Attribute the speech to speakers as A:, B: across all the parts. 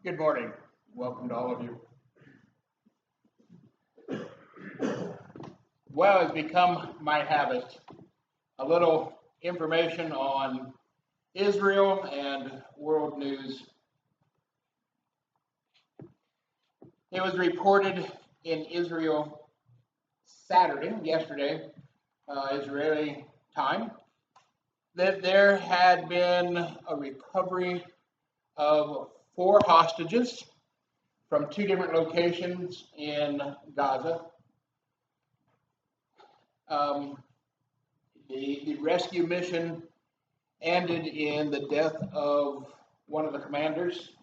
A: Good morning. Welcome to all of you. Well, it's become my habit, a little information on Israel and world news. It was reported in Israel yesterday, Israeli time, that there had been a recovery of 4 hostages from 2 different locations in Gaza. The rescue mission ended in the death of one of the commanders,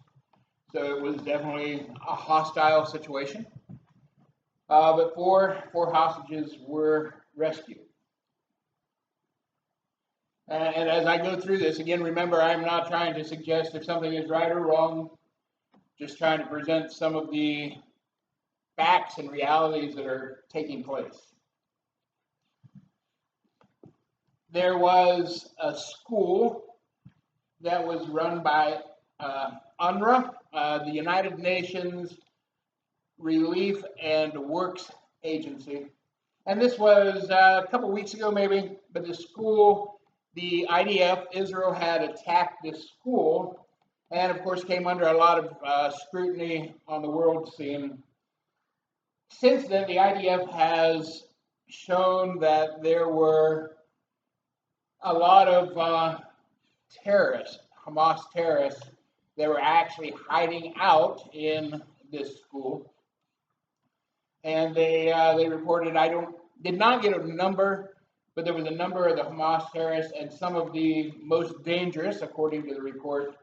A: so it was definitely a hostile situation. But four hostages were rescued. And as I go through this, again, remember, I'm not trying to suggest if something is right or wrong, just trying to present some of the facts and realities that are taking place. There was a school that was run by UNRWA, the United Nations Relief and Works Agency. And this was a couple weeks ago maybe, but the school, the IDF, Israel had attacked this school and of course came under a lot of scrutiny on the world scene. Since then, the IDF has shown that there were a lot of terrorists, Hamas terrorists, that were actually hiding out in this school. And they reported, did not get a number, but there was a number of the Hamas terrorists, and some of the most dangerous, according to the report,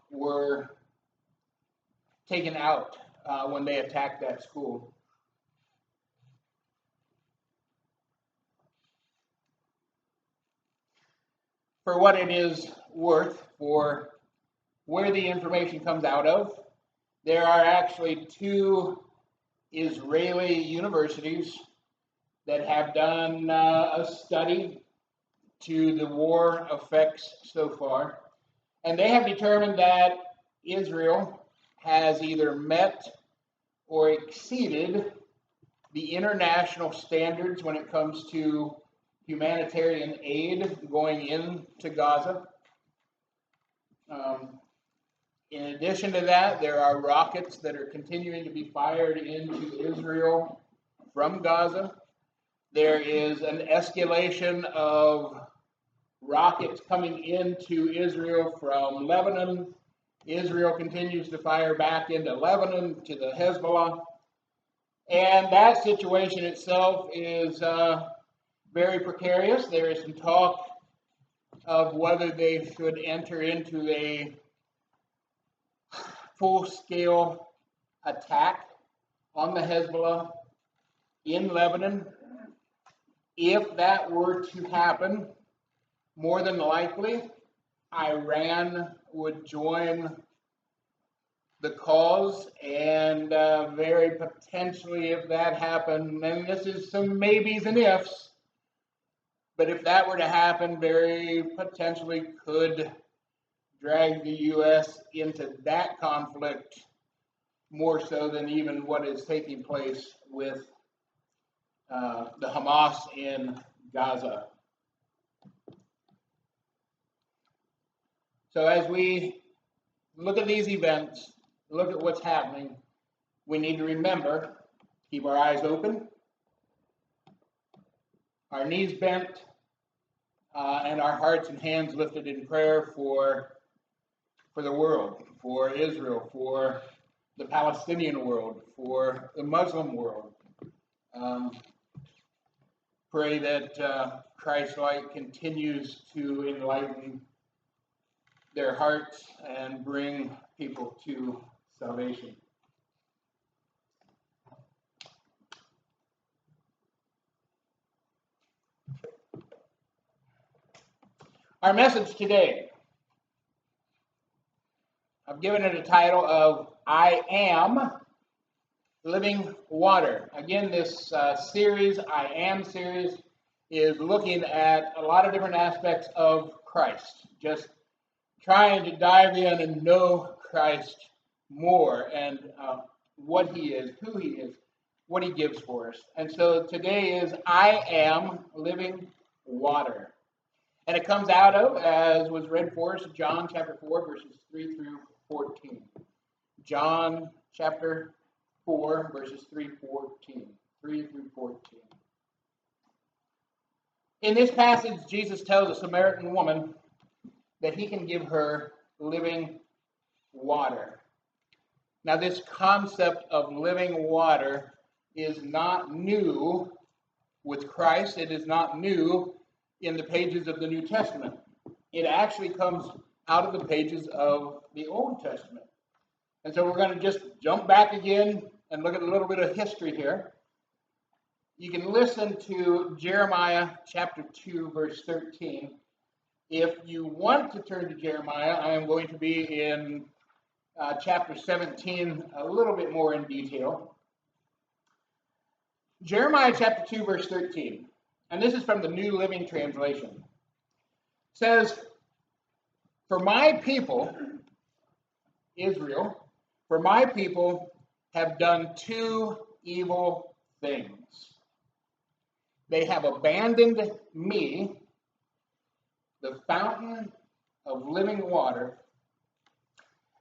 A: were taken out when they attacked that school. For what it is worth, for where the information comes out of, there are actually 2 Israeli universities that have done a study to the war effects so far, and they have determined that Israel has either met or exceeded the international standards when it comes to humanitarian aid going into Gaza. In addition to that, there are rockets that are continuing to be fired into Israel from Gaza. There is an escalation of rockets coming into Israel from Lebanon. Israel continues to fire back into Lebanon to the Hezbollah. And that situation itself is very precarious. There is some talk of whether they should enter into a full-scale attack on the Hezbollah in Lebanon. If that were to happen, more than likely, Iran would join the cause, and very potentially, if that happened, and this is some maybes and ifs, but if that were to happen, very potentially could drag the U.S. into that conflict more so than even what is taking place with the Hamas in Gaza. So as we look at these events, look at what's happening, we need to remember, keep our eyes open, our knees bent, and our hearts and hands lifted in prayer for the world, for Israel, for the Palestinian world, for the Muslim world. Pray that Christ's light continues to enlighten their hearts and bring people to salvation. Our message today, I've given it a title of I Am Living Water. Again, this series, I Am series, is looking at a lot of different aspects of Christ, just trying to dive in and know Christ more and what he is, who he is, what he gives for us. And so today is I am living water. And it comes out of, as was read for us, John chapter 4, verses 3 through 14. John chapter 4, verses 3 through 14. In this passage, Jesus tells a Samaritan woman that he can give her living water. Now, this concept of living water is not new with Christ. It is not new in the pages of the New Testament. It actually comes out of the pages of the Old Testament. And so we're going to just jump back again and look at a little bit of history here. You can listen to Jeremiah chapter 2, verse 13. If you want to turn to Jeremiah, I am going to be in chapter 17 a little bit more in detail. Jeremiah chapter 2, verse 13, and this is from the New Living Translation, says, "For my people, Israel, for my people have done two evil things. They have abandoned me, the fountain of living water,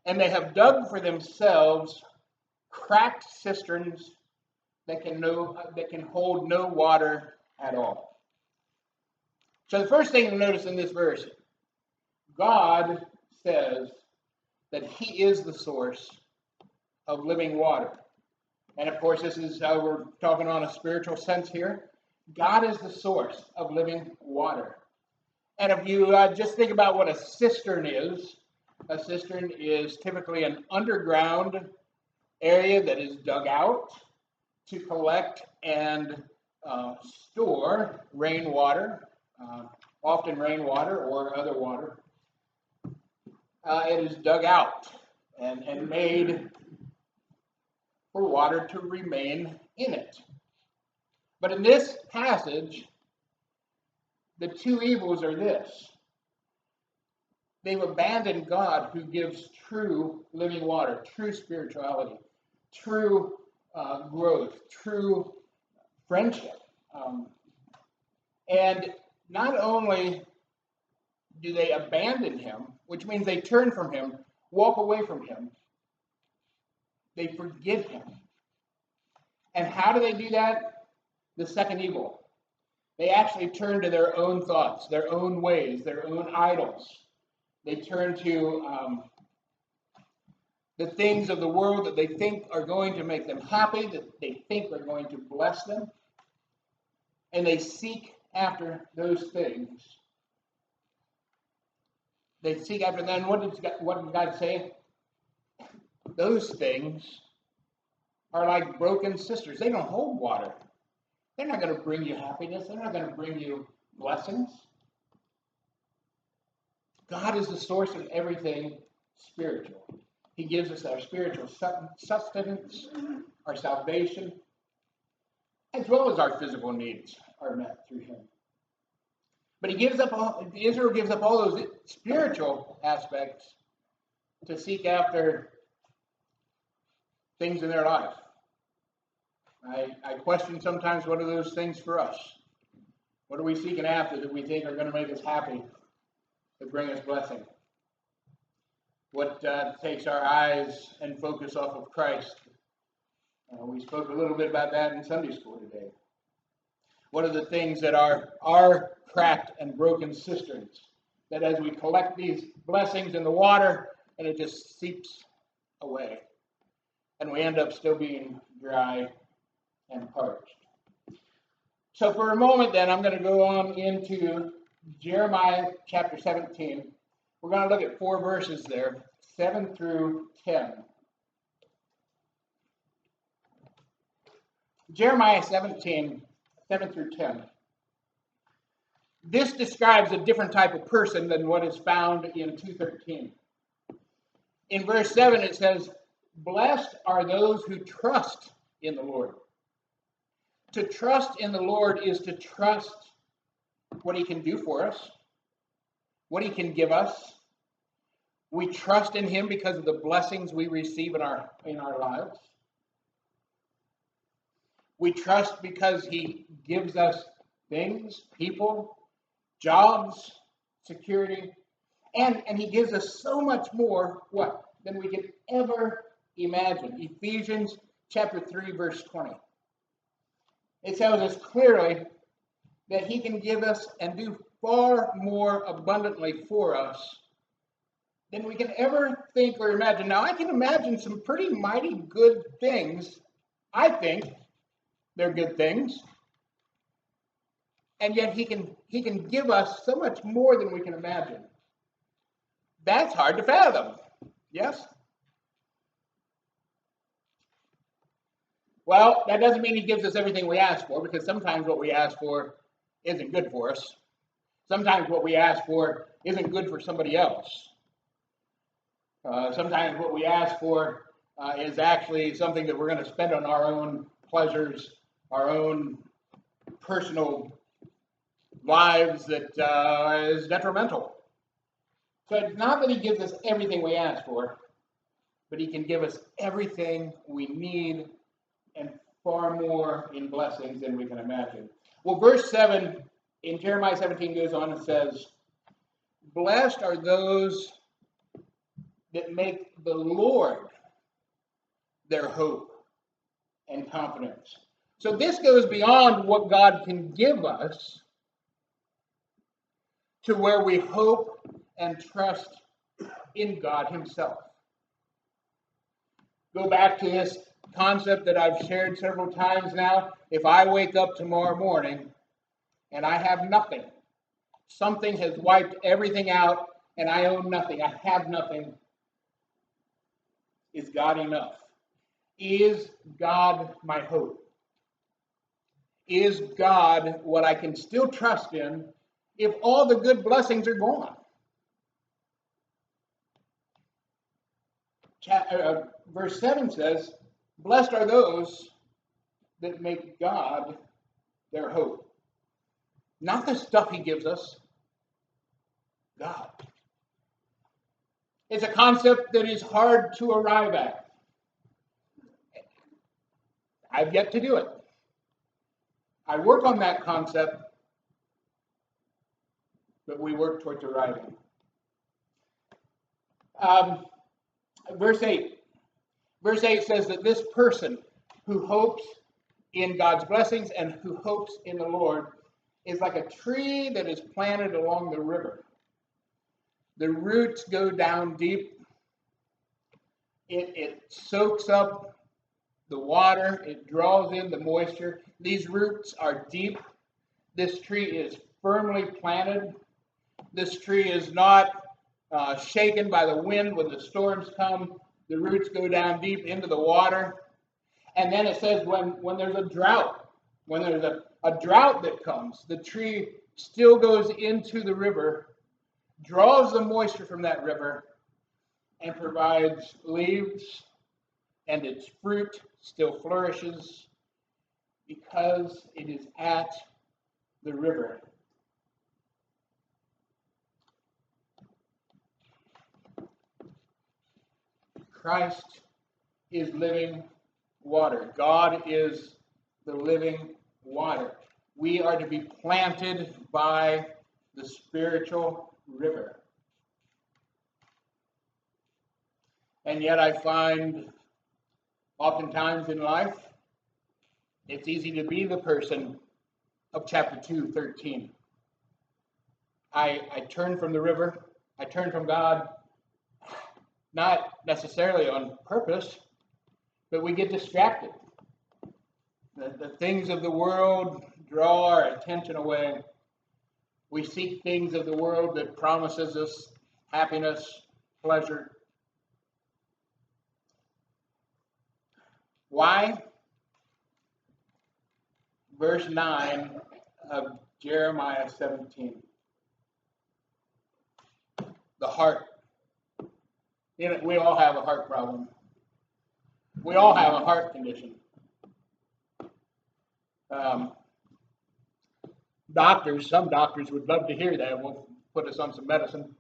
A: and they have dug for themselves cracked cisterns that can hold no water at all." So the first thing to notice in this verse, God says that he is the source of living water. And of course, this is how we're talking on a spiritual sense here. God is the source of living water. And if you just think about what a cistern is typically an underground area that is dug out to collect and store rainwater, often rainwater or other water. It is dug out and made for water to remain in it. But in this passage, the two evils are this. They've abandoned God who gives true living water, true spirituality, true growth, true friendship. And not only do they abandon him, which means they turn from him, walk away from him, they forget him. And how do they do that? The second evil. They actually turn to their own thoughts, their own ways, their own idols. They turn to the things of the world that they think are going to make them happy, that they think are going to bless them. And they seek after those things. They seek after them. What did God say? Those things are like broken cisterns. They don't hold water. They're not going to bring you happiness. They're not going to bring you blessings. God is the source of everything spiritual. He gives us our spiritual sustenance, our salvation, as well as our physical needs are met through him. But Israel gives up all those spiritual aspects to seek after things in their life. I question sometimes, what are those things for us? What are we seeking after that we think are going to make us happy, that bring us blessing? What takes our eyes and focus off of Christ? We spoke a little bit about that in Sunday school today. What are the things that are our cracked and broken cisterns, that as we collect these blessings in the water, and it just seeps away, and we end up still being dry and parched. So for a moment then, I'm going to go on into Jeremiah chapter 17. We're going to look at 4 verses there, 7 through 10. Jeremiah 17, 7 through 10. This describes a different type of person than what is found in 2:13. In verse 7 it says, "Blessed are those who trust in the Lord." To trust in the Lord is to trust what he can do for us, what he can give us, We trust in him because of the blessings we receive in our lives. We trust because he gives us things, people, jobs, security, and he gives us so much more, what? Than we could ever imagine. Ephesians chapter 3, verse 20. It tells us clearly that he can give us and do far more abundantly for us than we can ever think or imagine. Now, I can imagine some pretty mighty good things. I think they're good things. And yet he can give us so much more than we can imagine. That's hard to fathom. Yes? Well, that doesn't mean he gives us everything we ask for, because sometimes what we ask for isn't good for us. Sometimes what we ask for isn't good for somebody else. Sometimes what we ask for is actually something that we're going to spend on our own pleasures, our own personal lives that is detrimental. So it's not that he gives us everything we ask for, but he can give us everything we need and far more in blessings than we can imagine. Well, verse 7 in Jeremiah 17 goes on and says, "Blessed are those that make the Lord their hope and confidence." So this goes beyond what God can give us to where we hope and trust in God himself. Go back to this concept that I've shared several times now. If I wake up tomorrow morning and I have nothing, something has wiped everything out and I own nothing, I have nothing, is God enough? Is God my hope? Is God what I can still trust in if all the good blessings are gone? Verse 7 says, "Blessed are those that make God their hope." Not the stuff he gives us, God. It's a concept that is hard to arrive at. I've yet to do it. I work on that concept, but we work towards arriving. Verse 8. Verse 8 says that this person who hopes in God's blessings and who hopes in the Lord is like a tree that is planted along the river. The roots go down deep. It soaks up the water. It draws in the moisture. These roots are deep. This tree is firmly planted. This tree is not shaken by the wind when the storms come. The roots go down deep into the water. And then it says when there's a drought, when there's a drought that comes, the tree still goes into the river, draws the moisture from that river, and provides leaves, and its fruit still flourishes because it is at the river. Christ is living water. God is the living water. We are to be planted by the spiritual river. And yet I find oftentimes in life, it's easy to be the person of chapter 2:13. I turn from the river. I turn from God, not necessarily on purpose, but we get distracted. The things of the world draw our attention away. We seek things of the world that promises us happiness, pleasure. Why? Verse 9 of Jeremiah 17. The heart. You know, we all have a heart problem. We all have a heart condition. Some doctors would love to hear that. We'll put us on some medicine,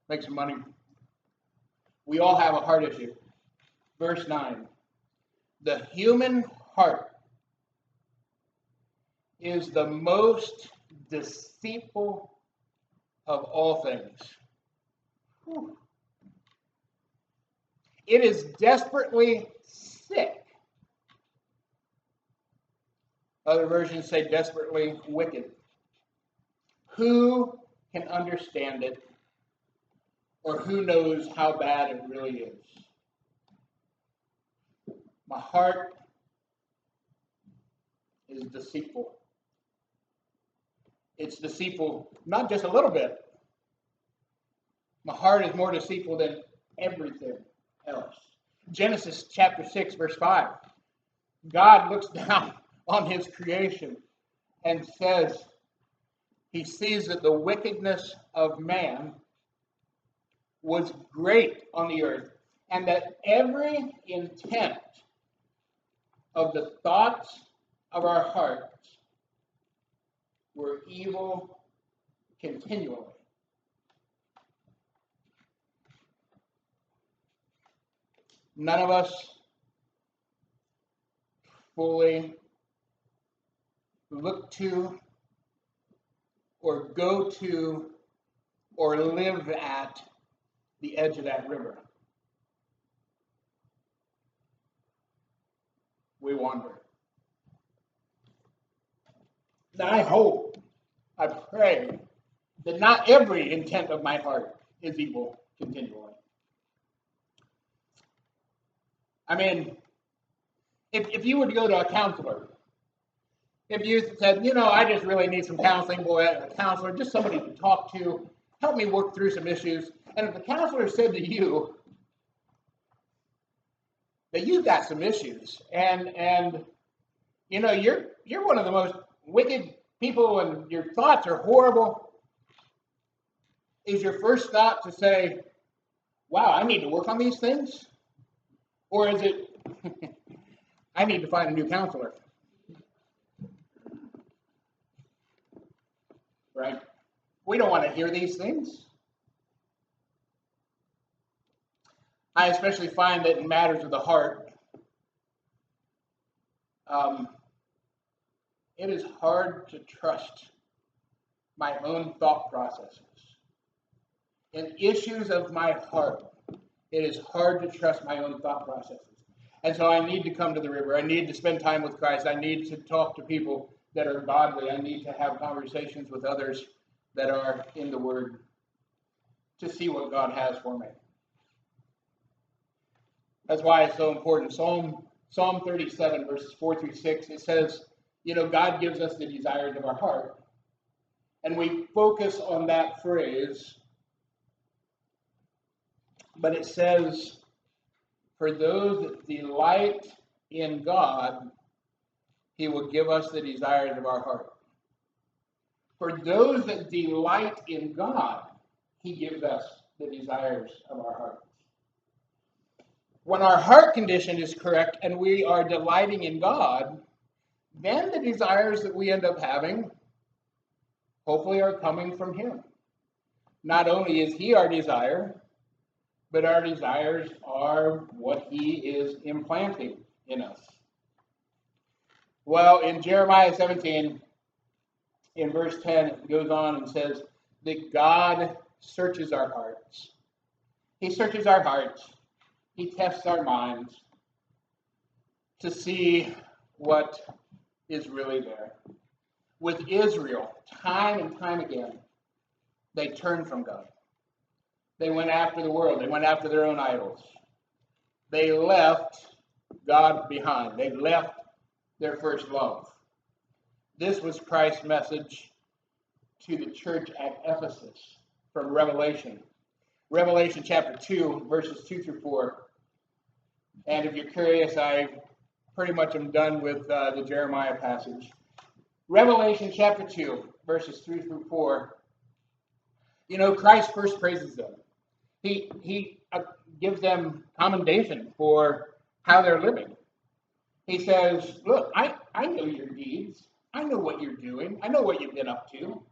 A: make some money. We all have a heart issue. Verse 9. The human heart is the most deceitful of all things. Whew. It is desperately sick. Other versions say desperately wicked. Who can understand it? Or who knows how bad it really is? My heart is deceitful. It's deceitful not just a little bit. My heart is more deceitful than everything else. Genesis chapter 6, verse 5. God looks down on his creation and says he sees that the wickedness of man was great on the earth, and that every intent of the thoughts of our hearts were evil continually. None of us fully look to or go to or live at the edge of that river. We wander. Now I hope, I pray, that not every intent of my heart is evil continually. I mean, if you were to go to a counselor, if you said, I just really need some counseling, boy, a counselor, just somebody to talk to, help me work through some issues. And if the counselor said to you that you've got some issues, and you're one of the most wicked people, and your thoughts are horrible, is your first thought to say, wow, I need to work on these things? Or is it, I need to find a new counselor? Right? We don't want to hear these things. I especially find that in matters of the heart, it is hard to trust my own thought processes. In issues of my heart, it is hard to trust my own thought processes. And so I need to come to the river. I need to spend time with Christ. I need to talk to people that are godly. I need to have conversations with others that are in the Word to see what God has for me. That's why it's so important. Psalm 37, verses 4 through 6, it says, God gives us the desires of our heart. And we focus on that phrase. But it says, for those that delight in God, he will give us the desires of our heart. For those that delight in God, he gives us the desires of our hearts. When our heart condition is correct and we are delighting in God, then the desires that we end up having hopefully are coming from him. Not only is he our desire, but our desires are what he is implanting in us. Well, in Jeremiah 17, in verse 10, it goes on and says that God searches our hearts. He searches our hearts. He tests our minds to see what is really there. With Israel, time and time again, they turned from God. They went after the world. They went after their own idols. They left God behind. They left their first love. This was Christ's message to the church at Ephesus from Revelation. Revelation chapter 2, verses 2 through 4. And if you're curious, I pretty much am done with the Jeremiah passage. Revelation chapter 2, verses 3 through 4. Christ first praises them. He gives them commendation for how they're living. He says, look, I know your deeds. I know what you're doing. I know what you've been up to.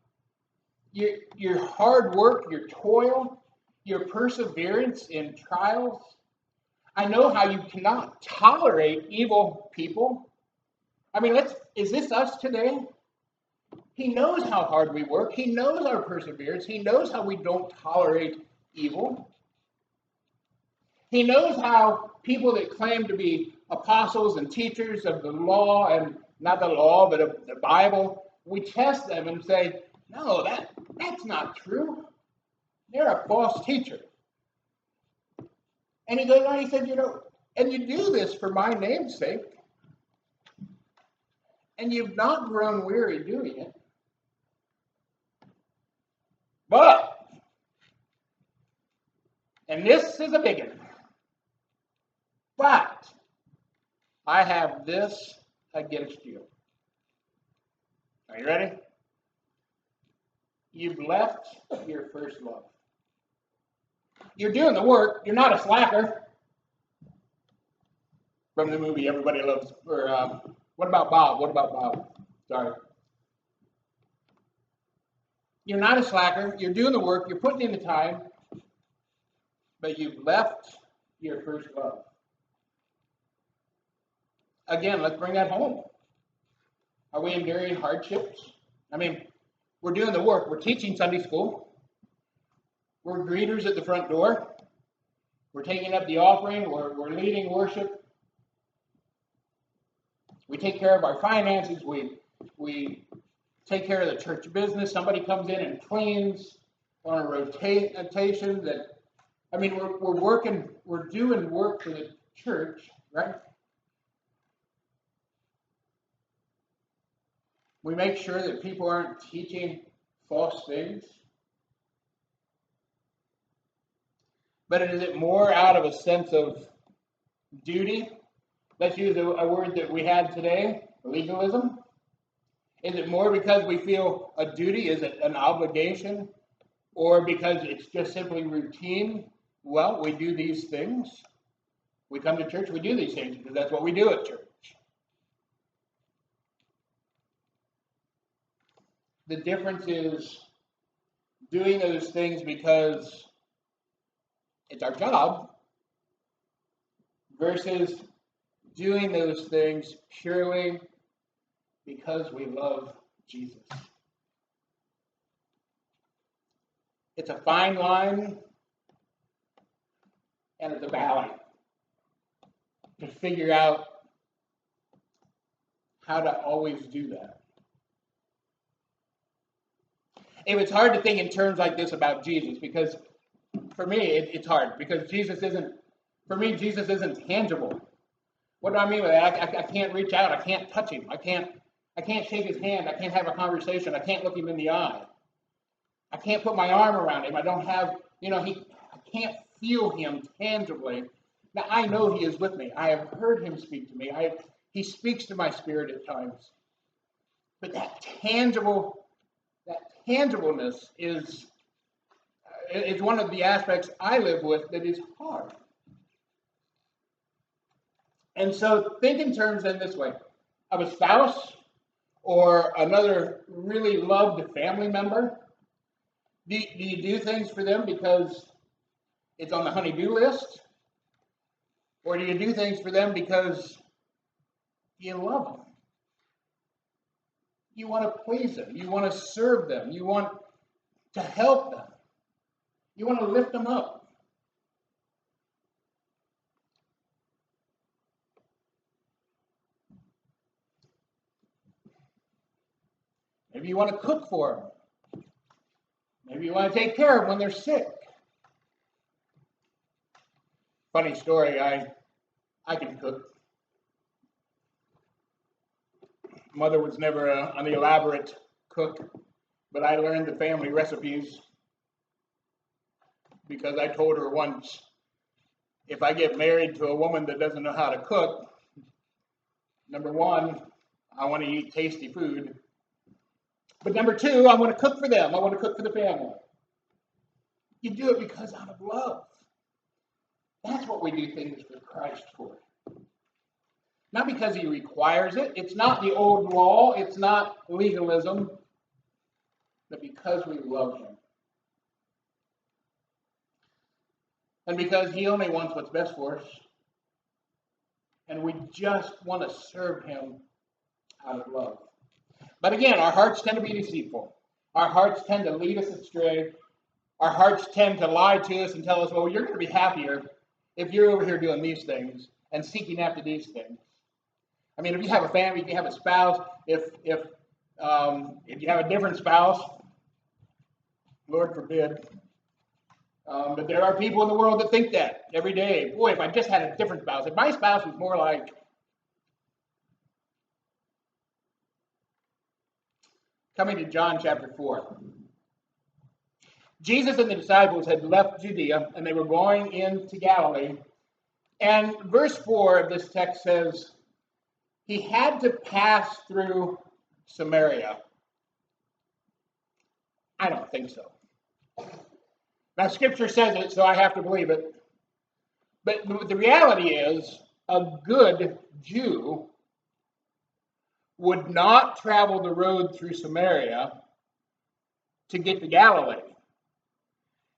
A: Your hard work, your toil, your perseverance in trials. I know how you cannot tolerate evil people. I mean, is this us today? He knows how hard we work. He knows our perseverance. He knows how we don't tolerate evil. He knows how people that claim to be apostles and teachers of the law, and not the law, but of the Bible, we test them and say, no, that's not true. They're a false teacher. And he goes on, he said, and you do this for my name's sake, and you've not grown weary doing it. But, and this is a big one, but I have this against you. Are you ready? You've left your first love. You're doing the work. You're not a slacker. From the movie Everybody Loves, or what about Bob? What about Bob? Sorry. You're not a slacker. You're doing the work. You're putting in the time. But you've left your first love. Again, let's bring that home. Are we enduring hardships? I mean, we're doing the work. We're teaching Sunday school. We're greeters at the front door. We're taking up the offering. We're leading worship. We take care of our finances. We take care of the church business. Somebody comes in and cleans on a rotation. We're working. We're doing work for the church, right? We make sure that people aren't teaching false things. But is it more out of a sense of duty? Let's use a word that we had today, legalism. Is it more because we feel a duty? Is it an obligation? Or because it's just simply routine? Well, we do these things. We come to church, we do these things because that's what we do at church. The difference is doing those things because it's our job versus doing those things purely because we love Jesus. It's a fine line and it's a valley to figure out how to always do that. It's hard to think in terms like this about Jesus because for me, it's hard because Jesus isn't tangible. What do I mean by that? I can't reach out. I can't touch him. I can't shake his hand. I can't have a conversation. I can't look him in the eye. I can't put my arm around him. I don't have, I can't feel him tangibly. Now, I know he is with me. I have heard him speak to me. He speaks to my spirit at times. But that tangibleness is one of the aspects I live with that is hard. And so think in terms in this way of a spouse or another really loved family member. Do you do things for them because it's on the honey-do list? Or do you do things for them because you love them? You want to please them. You want to serve them. You want to help them. You want to lift them up. Maybe you want to cook for them. Maybe you want to take care of them when they're sick. Funny story, I can cook. Mother was never an elaborate cook, but I learned the family recipes because I told her once, if I get married to a woman that doesn't know how to cook, number one, I want to eat tasty food. But number two, I want to cook for them. I want to cook for the family. You do it because out of love. That's what we do things for Christ for. Not because he requires it. It's not the old law. It's not legalism. But because we love him. and because he only wants what's best for us, and we just want to serve him out of love. But again, our hearts tend to be deceitful. Our hearts tend to lead us astray. Our hearts tend to lie to us and tell us, well, you're going to be happier if you're over here doing these things and seeking after these things. I mean, if you have a family, if you have a spouse, if you have a different spouse, Lord forbid. But there are people in the world that think that every day. Boy, if I just had a different spouse. If my spouse was more like... Coming to John chapter 4. Jesus and the disciples had left Judea, and they were going into Galilee. And verse 4 of this text says, he had to pass through Samaria. I don't think so. Now, Scripture says it, so I have to believe it. But the reality is, a good Jew would not travel the road through Samaria to get to Galilee.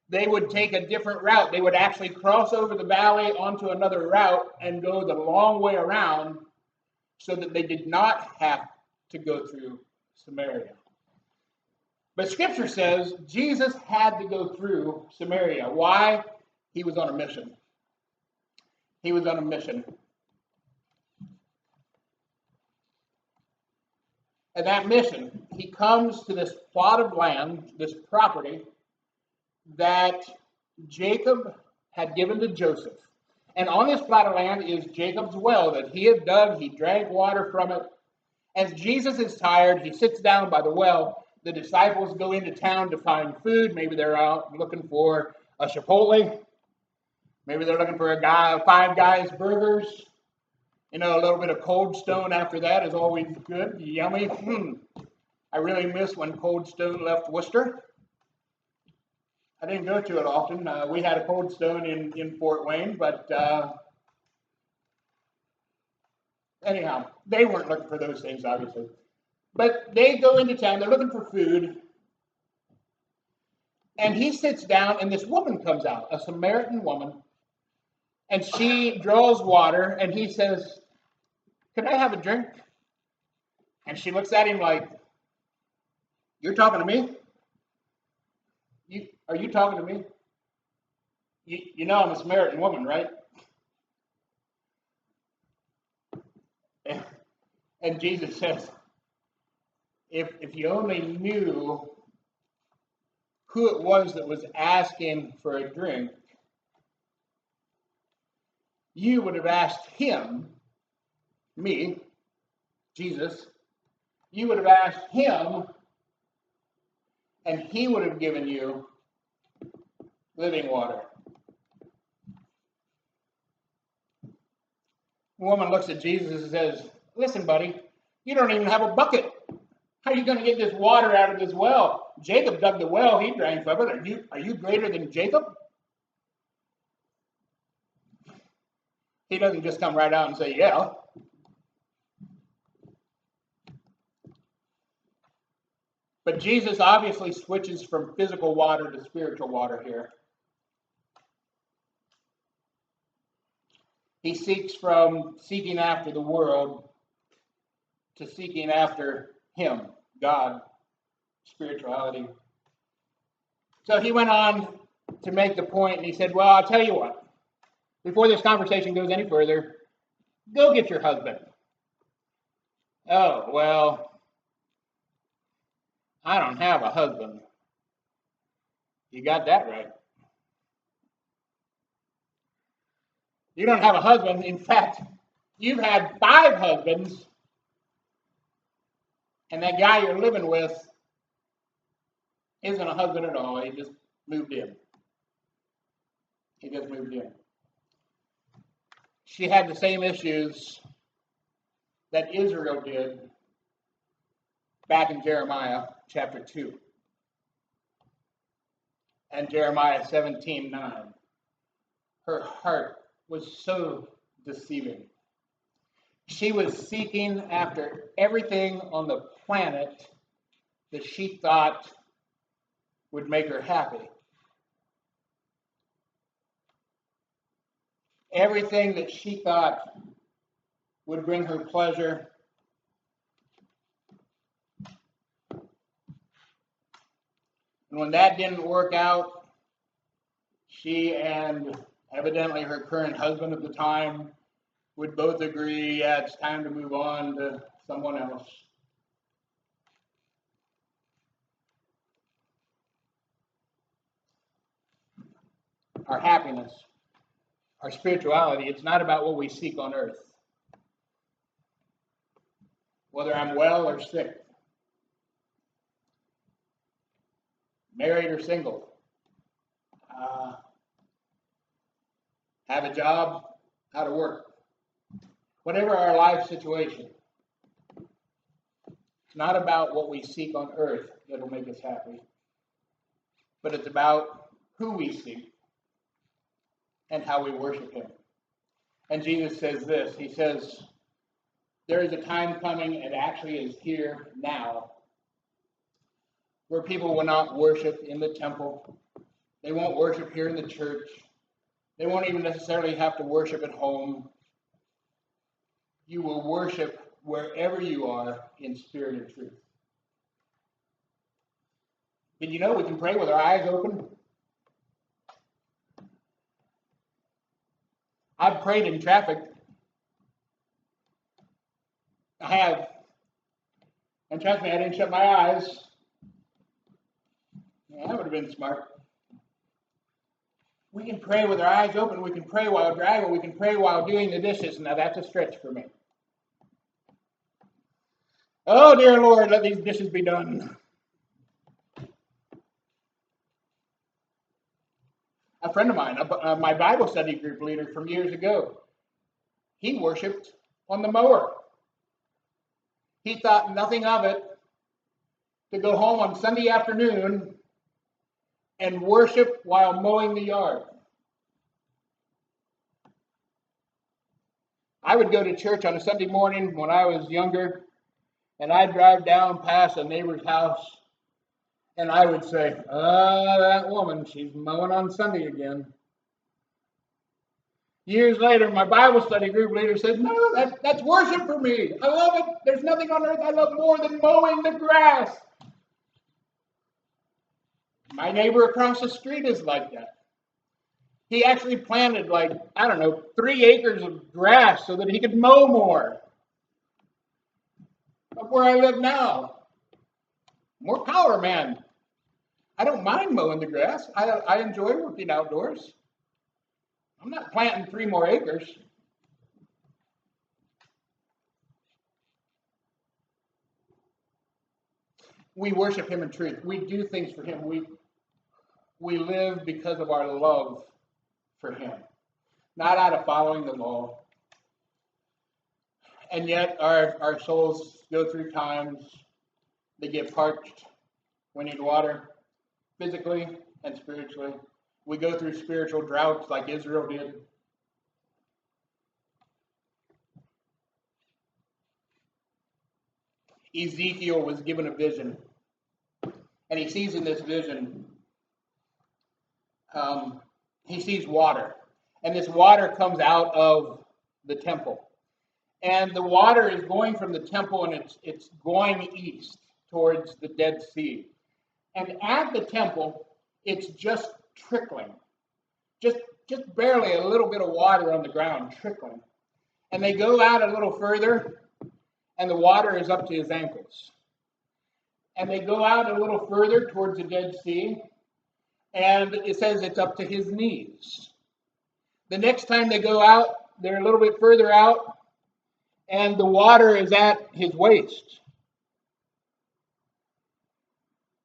A: They would take a different route. They would actually cross over the valley onto another route and go the long way around so that they did not have to go through Samaria. But Scripture says Jesus had to go through Samaria. Why? He was on a mission. He was on a mission. And that mission, he comes to this plot of land, this property, that Jacob had given to Joseph. And on this plot of land is Jacob's well that he had dug. He drank water from it. As Jesus is tired, he sits down by the well. The disciples go into town to find food. Maybe they're out looking for a Chipotle. Maybe they're looking for a Five Guys burgers. You know, a little bit of Cold Stone after that is always good. Yummy. I really miss when Cold Stone left Worcester. I didn't go to it often. We had a Cold Stone in Fort Wayne, but anyhow, they weren't looking for those things, obviously. But they go into town. They're looking for food. And he sits down, and this woman comes out, a Samaritan woman. And she draws water, and he says, "Can I have a drink?" And she looks at him like, "You're talking to me? Are you talking to me? You know I'm a Samaritan woman, right?" And Jesus says, if you only knew who it was that was asking for a drink, you would have asked him, me, Jesus, you would have asked him, and he would have given you living water. The woman looks at Jesus and says, "Listen, buddy, you don't even have a bucket. How are you going to get this water out of this well? Jacob dug the well, he drank from it. Are you greater than Jacob?" He doesn't just come right out and say, "Yeah." But Jesus obviously switches from physical water to spiritual water here. He seeks from seeking after the world to seeking after him, God, spirituality. So he went on to make the point, and he said, "Well, I'll tell you what. Before this conversation goes any further, go get your husband." "Oh, well, I don't have a husband." You got that right. You don't have a husband. In fact, you've had 5 husbands, and that guy you're living with isn't a husband at all. He just moved in. She had the same issues that Israel did back in Jeremiah chapter 2 and Jeremiah 17:9. Her heart was so deceiving. She was seeking after everything on the planet that she thought would make her happy. everything that she thought would bring her pleasure. And when that didn't work out, she and evidently her current husband at the time would both agree, yeah, it's time to move on to someone else. Our happiness, our spirituality, it's not about what we seek on earth. Whether I'm well or sick, married or single, have a job, how to work, whatever our life situation, it's not about what we seek on earth that'll make us happy, but it's about who we seek and how we worship him. And Jesus says this, he says, there is a time coming, and actually is here now, where people will not worship in the temple. They won't worship here in the church. They won't even necessarily have to worship at home. You will worship wherever you are in spirit and truth. Did you know we can pray with our eyes open? I've prayed in traffic. I have. And trust me, I didn't shut my eyes. Yeah, that would have been smart. We can pray with our eyes open. We can pray while driving. We can pray while doing the dishes. Now, that's a stretch for me. Oh, dear Lord, let these dishes be done. A friend of mine, my Bible study group leader from years ago, he worshiped on the mower. He thought nothing of it to go home on Sunday afternoon and worship while mowing the yard. I would go to church on a Sunday morning when I was younger, and I'd drive down past a neighbor's house, and I would say, that woman, she's mowing on Sunday again. Years later, my Bible study group leader said, no, that's worship for me. I love it. There's nothing on earth I love more than mowing the grass. My neighbor across the street is like that. He actually planted 3 acres of grass so that he could mow more. Up where I live now, more power, man. I don't mind mowing the grass. I enjoy working outdoors. I'm not planting 3 more acres. We worship him in truth. We do things for him. We live because of our love for him, not out of following the law. And yet our souls go through times. They get parched. We need water, physically and spiritually. We go through spiritual droughts like Israel did. Ezekiel was given a vision, and he sees in this vision, he sees water, and this water comes out of the temple, and the water is going from the temple, and it's going east towards the Dead Sea, and at the temple, it's just trickling, just barely a little bit of water on the ground trickling, and they go out a little further, and the water is up to his ankles. And they go out a little further towards the Dead Sea, and it says it's up to his knees. The next time they go out, they're a little bit further out, and the water is at his waist.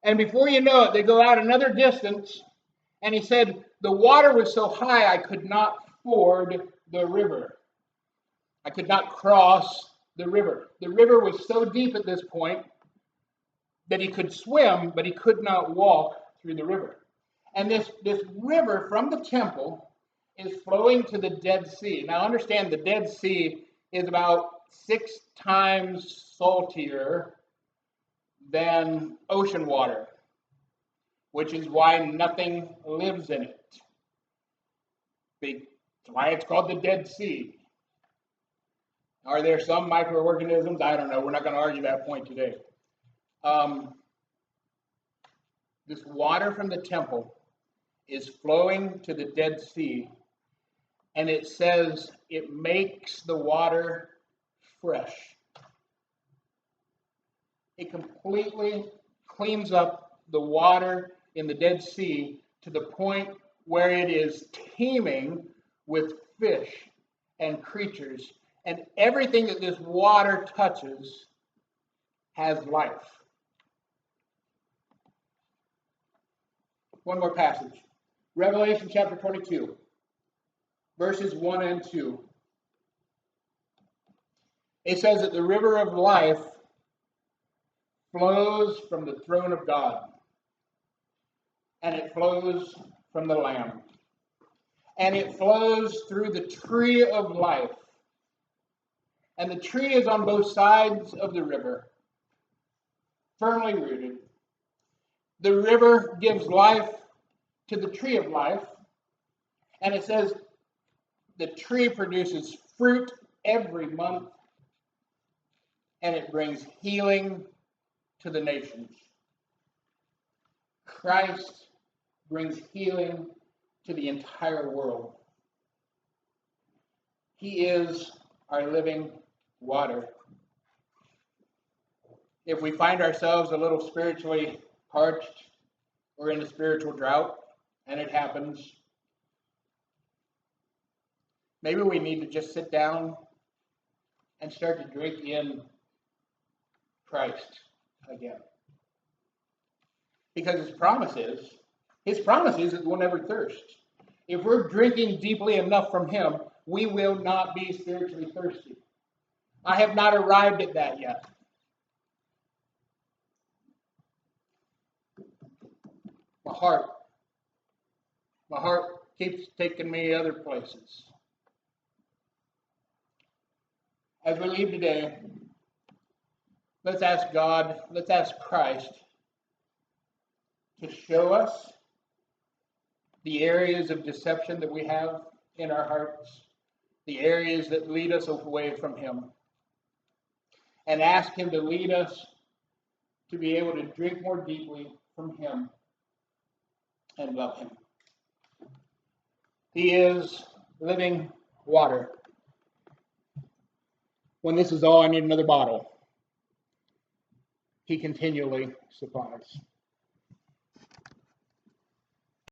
A: And before you know it, they go out another distance, and he said, the water was so high I could not ford the river. I could not cross the river. The river was so deep at this point that he could swim, but he could not walk through the river. And this river from the temple is flowing to the Dead Sea. Now understand, the Dead Sea is about 6 times saltier than ocean water, which is why nothing lives in it. That's why it's called the Dead Sea. Are there some microorganisms? I don't know. We're not going to argue that point today. This water from the temple is flowing to the Dead Sea, and it says it makes the water fresh. It completely cleans up the water in the Dead Sea to the point where it is teeming with fish and creatures, and everything that this water touches has life. One more passage. Revelation chapter 22, verses 1 and 2. It says that the river of life flows from the throne of God, and it flows from the Lamb, and it flows through the tree of life. And the tree is on both sides of the river, firmly rooted. The river gives life to the tree of life, and it says the tree produces fruit every month, and it brings healing to the nations. Christ brings healing to the entire world. He is our living water. If we find ourselves a little spiritually parched or in a spiritual drought, and it happens, maybe we need to just sit down and start to drink in Christ again. Because his promise is that we'll never thirst. If we're drinking deeply enough from him, we will not be spiritually thirsty. I have not arrived at that yet. My heart keeps taking me other places. As we leave today, let's ask God, let's ask Christ to show us the areas of deception that we have in our hearts, the areas that lead us away from him, and ask him to lead us to be able to drink more deeply from him and love him. He is living water. When this is all, I need another bottle. He continually supplies.